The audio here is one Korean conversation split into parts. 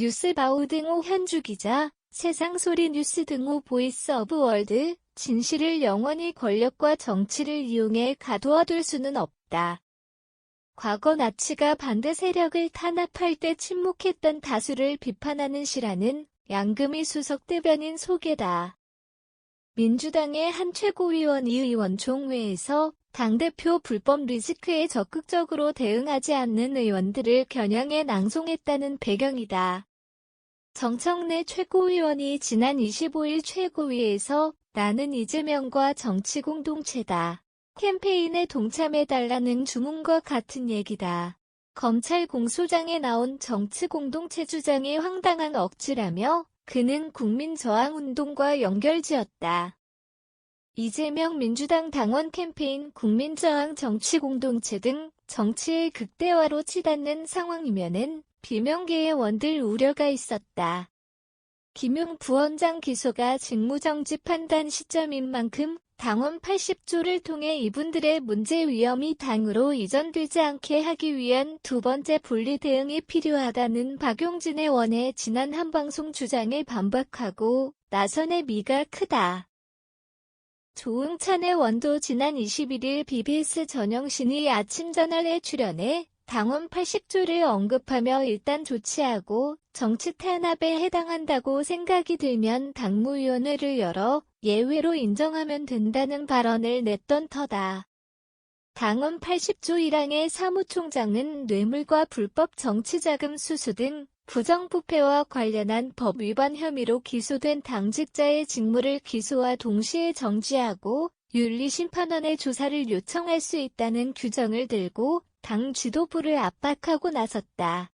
뉴스바우 등호 현주 기자, 세상소리 뉴스 등호 보이스 오브 월드, 진실을 영원히 권력과 정치를 이용해 가두어둘 수는 없다. 과거 나치가 반대 세력을 탄압할 때 침묵했던 다수를 비판하는 시라는 양금희 수석 대변인 소개다. 민주당의 한 최고위원이 의원총회에서 당대표 불법 리스크에 적극적으로 대응하지 않는 의원들을 겨냥해 낭송했다는 배경이다. 정청래 최고위원이 지난 25일 최고위에서 나는 이재명과 정치공동체다. 캠페인에 동참해달라는 주문과 같은 얘기다. 검찰 공소장에 나온 정치공동체 주장이 황당한 억지라며 그는 국민저항운동과 연결지었다. 이재명 민주당 당원 캠페인 국민저항 정치공동체 등 정치의 극대화로 치닫는 상황이면은 비명계의 원들 우려가 있었다. 김용 부원장 기소가 직무정지 판단 시점인 만큼 당원 80조를 통해 이분들의 문제 위험이 당으로 이전되지 않게 하기 위한 두 번째 분리 대응이 필요하다는 박용진의 원의 지난 한방송 주장에 반박하고 나선의 미가 크다. 조응찬의 원도 지난 21일 BBS 전영신이 아침저널에 출연해 당원 80조를 언급하며 일단 조치하고 정치 탄압에 해당한다고 생각이 들면 당무위원회를 열어 예외로 인정하면 된다는 발언을 냈던 터다. 당원 80조 1항의 사무총장은 뇌물과 불법 정치자금 수수 등 부정부패와 관련한 법 위반 혐의로 기소된 당직자의 직무를 기소와 동시에 정지하고 윤리심판원의 조사를 요청할 수 있다는 규정을 들고 당 지도부를 압박하고 나섰다.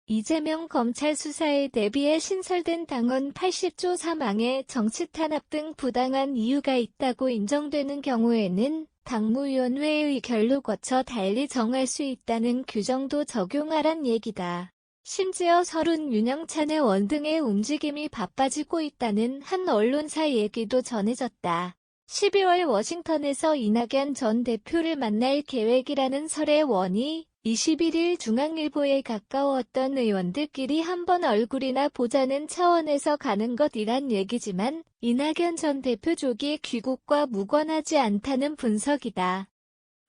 이재명 검찰 수사에 대비해 신설된 당원 80조 3항에 정치탄압 등 부당한 이유가 있다고 인정되는 경우에는 당무위원회의 결로 거쳐 달리 정할 수 있다는 규정도 적용하란 얘기다. 심지어 설훈 윤영찬의 원 등의 움직임이 바빠지고 있다는 한 언론사 얘기도 전해졌다. 12월 워싱턴에서 이낙연 전 대표를 만날 계획이라는 설의 원이 21일 중앙일보에 가까웠던 의원들끼리 한번 얼굴이나 보자는 차원에서 가는 것이란 얘기지만 이낙연 전 대표 쪽이 귀국과 무관하지 않다는 분석이다.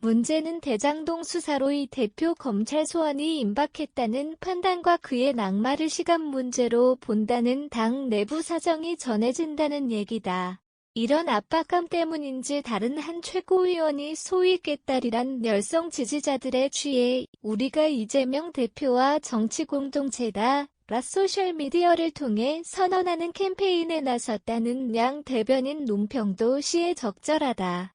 문제는 대장동 수사로 이 대표 검찰 소환이 임박했다는 판단과 그의 낙마를 시간 문제로 본다는 당 내부 사정이 전해진다는 얘기다. 이런 압박감 때문인지 다른 한 최고위원이 소위 깨딸이란 열성 지지자들에 취해 우리가 이재명 대표와 정치공동체다 라 소셜미디어를 통해 선언하는 캠페인에 나섰다는 양 대변인 논평도 시에 적절하다.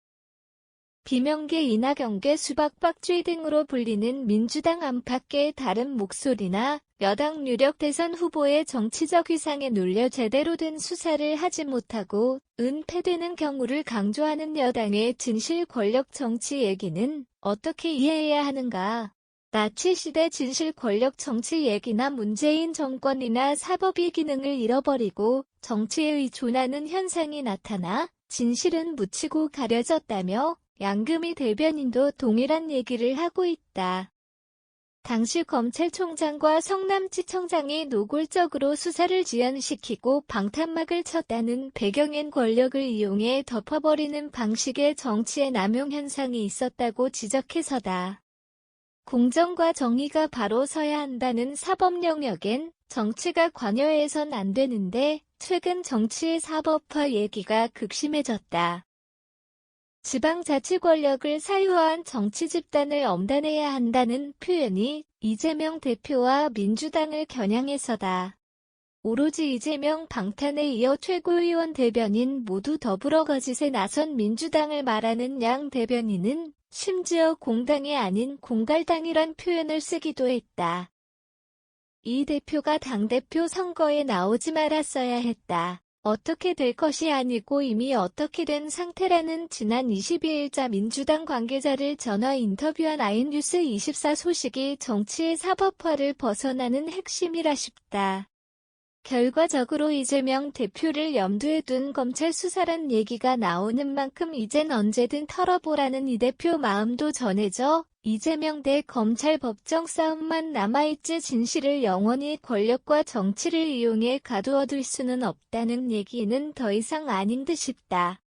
비명계 이낙연계 수박박쥐 등으로 불리는 민주당 안팎의 다른 목소리나 여당 유력 대선 후보의 정치적 위상에 눌려 제대로 된 수사를 하지 못하고 은폐되는 경우를 강조하는 여당의 진실 권력 정치 얘기는 어떻게 이해해야 하는가? 나치 시대 진실 권력 정치 얘기나 문재인 정권이나 사법이 기능을 잃어버리고 정치에 의존하는 현상이 나타나 진실은 묻히고 가려졌다며 양금희 대변인도 동일한 얘기를 하고 있다. 당시 검찰총장과 성남지청장이 노골적으로 수사를 지연시키고 방탄막을 쳤다는 배경엔 권력을 이용해 덮어버리는 방식의 정치의 남용 현상이 있었다고 지적해서다. 공정과 정의가 바로 서야 한다는 사법 영역엔 정치가 관여해선 안 되는데 최근 정치의 사법화 얘기가 극심해졌다. 지방자치 권력을 사유화한 정치 집단을 엄단해야 한다는 표현이 이재명 대표와 민주당을 겨냥해서다. 오로지 이재명 방탄에 이어 최고위원 대변인 모두 더불어 거짓에 나선 민주당을 말하는 양 대변인은 심지어 공당이 아닌 공갈당이란 표현을 쓰기도 했다. 이 대표가 당대표 선거에 나오지 말았어야 했다. 어떻게 될 것이 아니고 이미 어떻게 된 상태라는 지난 22일자 민주당 관계자를 전화 인터뷰한 아이뉴스24 소식이 정치의 사법화를 벗어나는 핵심이라 싶다. 결과적으로 이재명 대표를 염두에 둔 검찰 수사란 얘기가 나오는 만큼 이젠 언제든 털어보라는 이 대표 마음도 전해져 이재명 대 검찰 법정 싸움만 남아있지 진실을 영원히 권력과 정치를 이용해 가두어둘 수는 없다는 얘기는 더 이상 아닌 듯 싶다.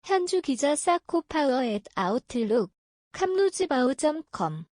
현주 기자 사코파워 @아웃룩, 캄루즈바우.com